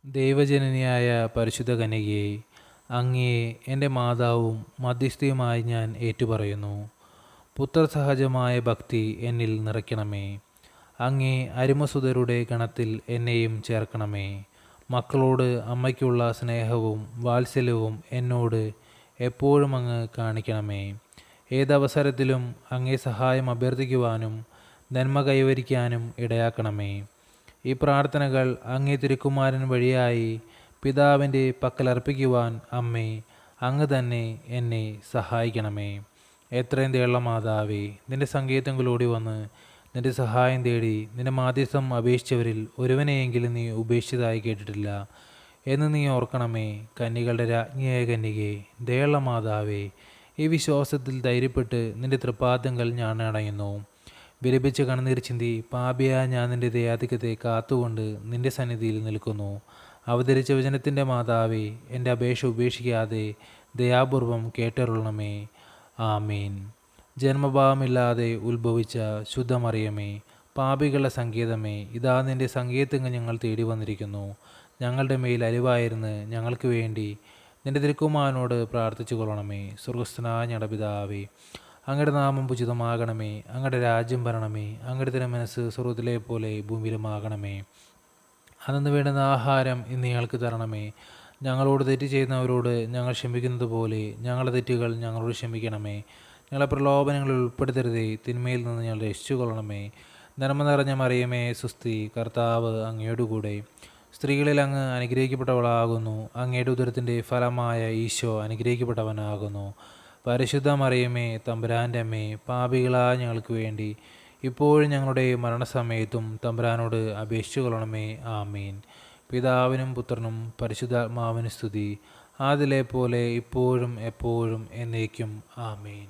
ദൈവജനനിയായ പരിശുദ്ധ കന്യകയെ, അങ്ങയെ എൻ്റെ മാതാവും മധ്യസ്ഥയുമായി ഞാൻ ഏറ്റുപറയുന്നു. പുത്രസഹജമായ ഭക്തി എന്നിൽ നിറയ്ക്കണമേ. അങ്ങേ അരുമസുതരുടെ ഗണത്തിൽ എന്നെയും ചേർക്കണമേ. മക്കളോട് അമ്മയ്ക്കുള്ള സ്നേഹവും വാത്സല്യവും എന്നോട് എപ്പോഴും അങ്ങ് കാണിക്കണമേ. ഏതവസരത്തിലും അങ്ങേ സഹായം അഭ്യർത്ഥിക്കുവാനും നന്മ കൈവരിക്കാനും ഇടയാക്കണമേ. ഈ പ്രാർത്ഥനകൾ അങ്ങേ തിരുക്കുമാരൻ വഴിയായി പിതാവിൻ്റെ പക്കലർപ്പിക്കുവാൻ അമ്മേ, അങ്ങ് തന്നെ എന്നെ സഹായിക്കണമേ. എത്രയും ദയുള്ള മാതാവേ, നിന്റെ സങ്കേതങ്ങളോടി വന്ന് നിന്റെ സഹായം തേടി നിന്റെ മാധ്യസ്ഥം അപേക്ഷിച്ചവരിൽ ഒരുവനെയെങ്കിലും നീ ഉപേക്ഷിച്ചതായി കേട്ടിട്ടില്ല എന്ന് നീ ഓർക്കണമേ. കന്യകളുടെ രാജ്ഞിയായ കന്യകേ, ദയുള്ള മാതാവേ, ഈ വിശ്വാസത്തിൽ ധൈര്യപ്പെട്ട് നിന്റെ തൃപ്പാദങ്ങൾ ഞാൻ അണയുന്നു. വിലപിച്ച് കണ്ണുനീർ ചിന്തി പാപിയായ ഞാൻ നിന്റെ ദയാധിക്യത്തെ കാത്തുകൊണ്ട് നിന്റെ സന്നിധിയിൽ നിൽക്കുന്നു. അവതരിച്ച വചനത്തിൻ്റെ മാതാവേ, എൻ്റെ അപേക്ഷ ഉപേക്ഷിക്കാതെ ദയാപൂർവം കേട്ടരുളണമേ. ആമീൻ. ജന്മഭാവമില്ലാതെ ഉത്ഭവിച്ച ശുദ്ധമറിയമേ, പാപികളുടെ സങ്കേതമേ, ഇതാ നിന്റെ സങ്കേതങ്ങൾ ഞങ്ങൾ തേടി വന്നിരിക്കുന്നു. ഞങ്ങളുടെ മേൽ അലിവായിരുന്ന് ഞങ്ങൾക്ക് വേണ്ടി നിന്റെ തിരുക്കുമാരനോട് പ്രാർത്ഥിച്ചു കൊള്ളണമേ. സ്വർഗസ്ഥനായ ഞങ്ങളുടെ പിതാവേ, അങ്ങയുടെ നാമം ഉചിതമാകണമേ. അങ്ങയുടെ രാജ്യം വരണമേ. അങ്ങയുടെ തിരുമനസ്സ് സ്വർഗത്തിലെ പോലെ ഭൂമിയിലുമാകണമേ. അന്നു വേണ്ടുന്ന ആഹാരം ഇന്ന് ഞങ്ങൾക്ക് തരണമേ. ഞങ്ങളോട് തെറ്റ് ചെയ്യുന്നവരോട് ഞങ്ങൾ ക്ഷമിക്കുന്നത് പോലെ ഞങ്ങളുടെ തെറ്റുകൾ ഞങ്ങളോട് ക്ഷമിക്കണമേ. ഞങ്ങളെ പ്രലോഭനങ്ങളിൽ ഉൾപ്പെടുത്തരുതേ, തിന്മയിൽ നിന്ന് ഞങ്ങൾ രക്ഷിച്ചുകൊള്ളണമേ. നന്മ നിറഞ്ഞ മറിയമേ, സുസ്തി, കർത്താവ് അങ്ങയോടുകൂടെ സ്ത്രീകളിൽ അങ്ങ് അനുഗ്രഹിക്കപ്പെട്ടവളാകുന്നു. അങ്ങയുടെ ഉദരത്തിൻ്റെ ഫലമായ ഈശോ അനുഗ്രഹിക്കപ്പെട്ടവനാകുന്നു. പരിശുദ്ധ മറിയമേ, തമ്പുരാൻ്റെ അമ്മേ, പാപികളായ ഞങ്ങൾക്ക് വേണ്ടി ഇപ്പോഴും ഞങ്ങളുടെ മരണസമയത്തും തമ്പുരാനോട് അപേക്ഷിച്ചു കൊള്ളണമേ. ആമീൻ. പിതാവിനും പുത്രനും പരിശുദ്ധാത്മാവിനും സ്തുതി, ആദിലെ പോലെ ഇപ്പോഴും എപ്പോഴും എന്നേക്കും. ആമീൻ.